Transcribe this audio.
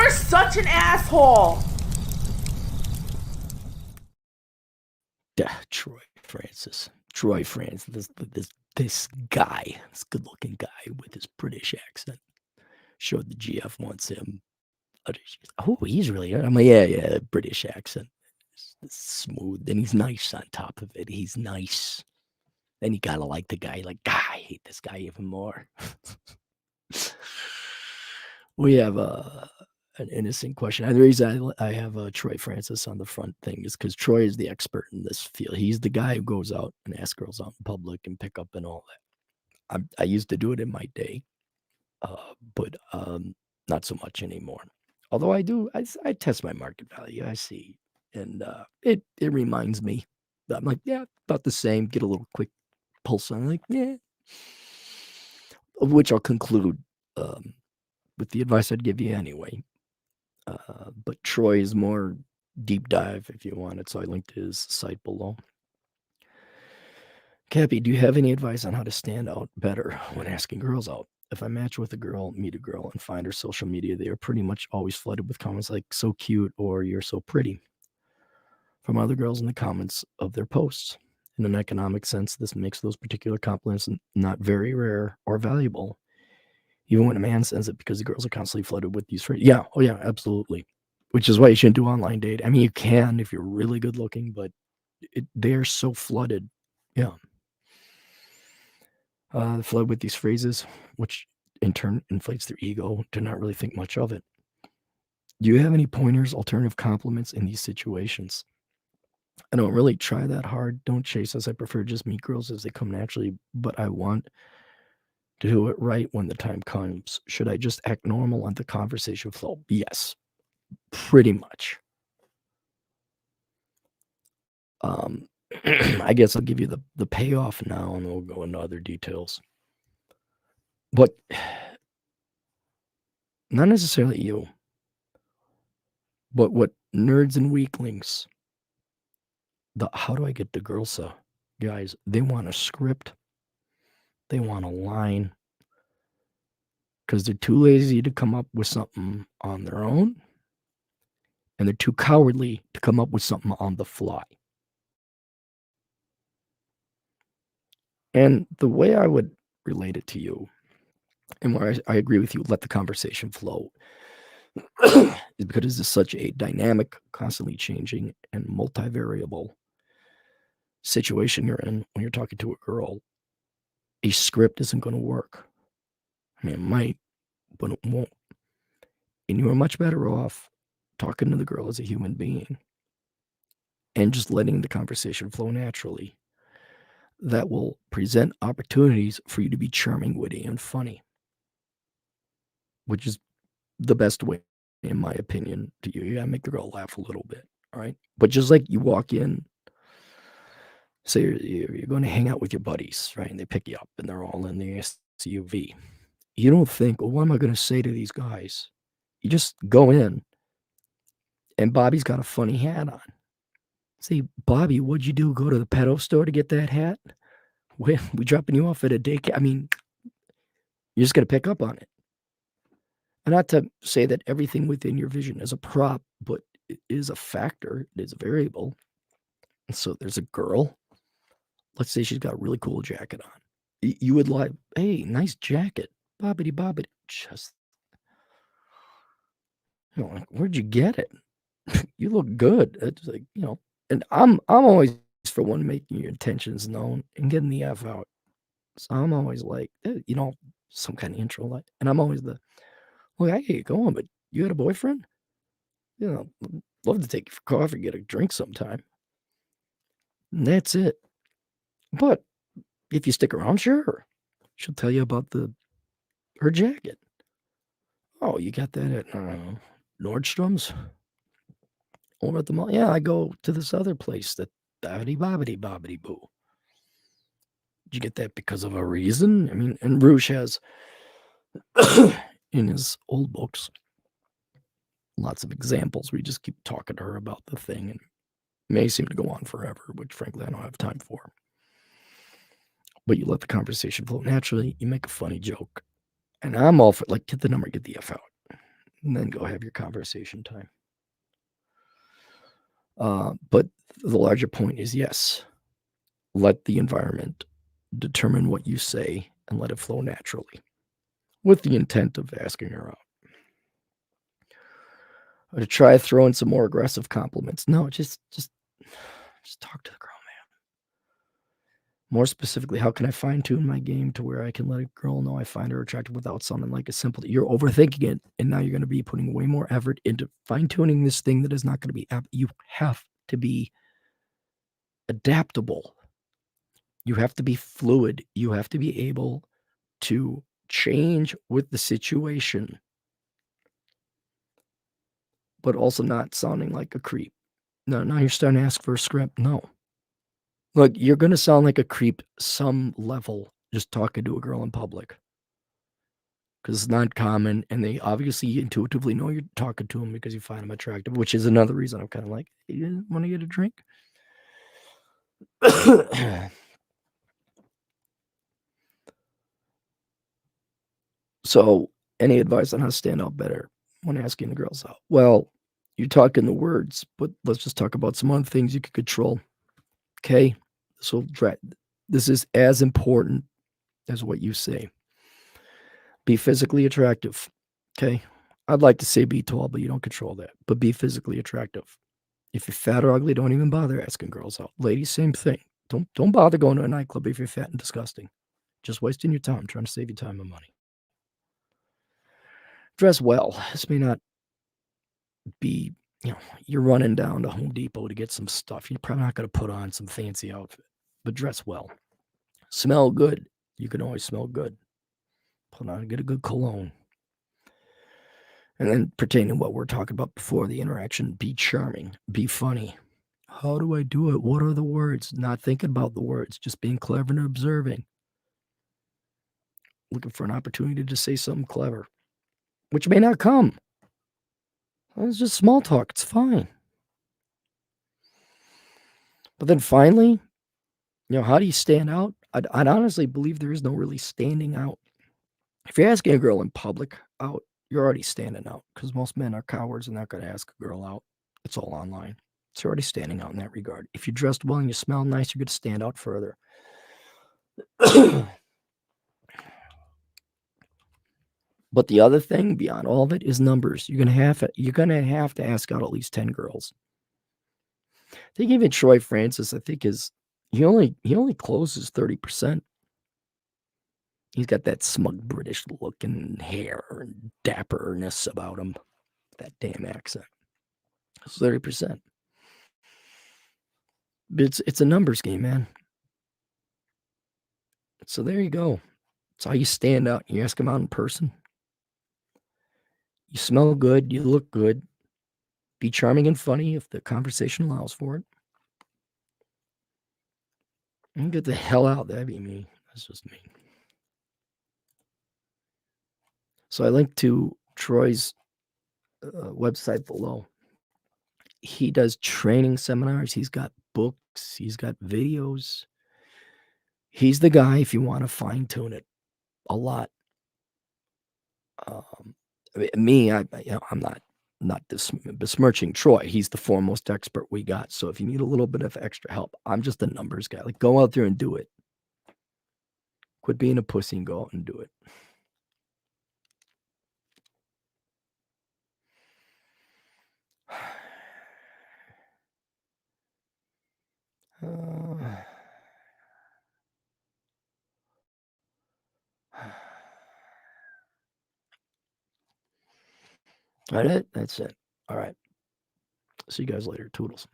are such an asshole. Troy Francis. Troy Francis. This guy, this good-looking guy with his British accent, showed the GF wants him. Oh, he's really good. I'm like, yeah, British accent. It's smooth. And he's nice on top of it. He's nice. Then you gotta like the guy. Like, I hate this guy even more. We have an innocent question. The reason I have Troy Francis on the front thing is because Troy is the expert in this field. He's the guy who goes out and asks girls out in public and pick up and all that. I used to do it in my day, but not so much anymore. Although I test my market value. I see, and it reminds me. I'm like, yeah, about the same. Get a little quick pulse on, like, yeah. Of which I'll conclude with the advice I'd give you anyway. But Troy is more deep dive if you want it, so I linked his site below. Cappy, do you have any advice on how to stand out better when asking girls out? If I match with a girl, meet a girl, and find her social media, they are pretty much always flooded with comments like "so cute" or "you're so pretty" from other girls in the comments of their posts. In an economic sense, this makes those particular compliments not very rare or valuable, even when a man sends it, because the girls are constantly flooded with these phrases. Yeah, oh yeah, absolutely. Which is why you shouldn't do online date. I mean, you can if you're really good looking, but they're so flooded. Yeah. Flood with these phrases, which in turn inflates their ego to not really think much of it. Do you have any pointers, alternative compliments in these situations? I don't really try that hard. Don't chase us. I prefer just meet girls as they come naturally, but I want to do it right when the time comes. Should I just act normal on the conversation flow? Yes, pretty much. I guess I'll give you the payoff now, and we'll go into other details. But not necessarily you, but what nerds and weaklings, how do I get the girls, guys, they want a script, they want a line, because they're too lazy to come up with something on their own, and they're too cowardly to come up with something on the fly. And the way I would relate it to you, and where I agree with you, let the conversation flow, is because it's such a dynamic, constantly changing, and multivariable situation you're in when you're talking to a girl. A script isn't going to work. I mean, it might, but it won't. And you are much better off talking to the girl as a human being and just letting the conversation flow naturally. That will present opportunities for you to be charming, witty, and funny, which is the best way, in my opinion, to you. You gotta make the girl laugh a little bit, all right? But just like you walk in, say you're going to hang out with your buddies, right? And they pick you up and they're all in the SUV. You don't think, well, what am I going to say to these guys? You just go in, and Bobby's got a funny hat on. Say, Bobby, what'd you do? Go to the pedo store to get that hat? We dropping you off at a daycare? I mean, you're just going to pick up on it. And not to say that everything within your vision is a prop, but it is a factor. It is a variable. And so there's a girl. Let's say she's got a really cool jacket on. You would like, hey, nice jacket. Bobbity bobbity. Just, like, where'd you get it? You look good. It's like, and I'm always for one making your intentions known and getting the F out. So I'm always like, some kind of intro, like, and I'm always well, I get you going, but you had a boyfriend? Love to take you for coffee, get a drink sometime. And that's it. But if you stick around, sure, she'll tell you about her jacket. Oh, you got that at Nordstrom's? Or at the mall? Yeah, I go to this other place that bobbity bobbity boo. Did you get that because of a reason? I mean, and Rouge has in his old books lots of examples where you just keep talking to her about the thing, and it may seem to go on forever, which frankly I don't have time for. But you let the conversation flow naturally, you make a funny joke. And I'm all for, like, get the number, get the F out. and then go have your conversation time. But the larger point is, yes, let the environment determine what you say and let it flow naturally with the intent of asking her out. Or to try throwing some more aggressive compliments. No, just talk to the girl, man. More specifically, how can I fine tune my game to where I can let a girl know I find her attractive without sounding like a simple? You're overthinking it, and now you're going to be putting way more effort into fine tuning this thing that is not going to be. You have to be adaptable. You have to be fluid. You have to be able to change with the situation, but also not sounding like a creep. No, now you're starting to ask for a script. No. Look, you're going to sound like a creep some level just talking to a girl in public. Because it's not common, and they obviously intuitively know you're talking to them because you find them attractive, which is another reason I'm kind of like, you want to get a drink? So, any advice on how to stand out better when asking the girls out? Well, you're talking the words, but let's just talk about some other things you can control. Okay? This is as important as what you say. Be physically attractive. Okay? I'd like to say be tall, but you don't control that. But be physically attractive. If you're fat or ugly, don't even bother asking girls out. Ladies, same thing. Don't bother going to a nightclub if you're fat and disgusting. Just wasting your time trying to save you time and money. Dress well. This may not be, you're running down to Home Depot to get some stuff. You're probably not going to put on some fancy outfit, but dress well. Smell good. You can always smell good. Put on, get a good cologne. And then pertaining to what we're talking about before the interaction, be charming, be funny. How do I do it? What are the words? Not thinking about the words, just being clever and observing. Looking for an opportunity to say something clever, which may not come. It's just small talk. It's fine. But then finally, how do you stand out? I'd honestly believe there is no really standing out. If you're asking a girl in public out, you're already standing out because most men are cowards and not going to ask a girl out. It's all online. It's already standing out in that regard. If you dressed well and you smell nice, you're going to stand out further. But the other thing beyond all of it is numbers. You're gonna have to ask out at least 10 girls. I think even Troy Francis, I think he only closes 30%. He's got that smug British look and hair and dapperness about him. That damn accent. It's 30%. But it's a numbers game, man. So there you go. It's how you stand out. You ask them out in person. You smell good. You look good. Be charming and funny if the conversation allows for it. And get the hell out. That'd be me. That's just me. So I linked to Troy's website below. He does training seminars. He's got books. He's got videos. He's the guy if you want to fine tune it a lot. Me, I'm not besmirching Troy. He's the foremost expert we got. So if you need a little bit of extra help, I'm just a numbers guy. Like, go out there and do it. Quit being a pussy and go out and do it. That's it. All right. See you guys later. Toodles.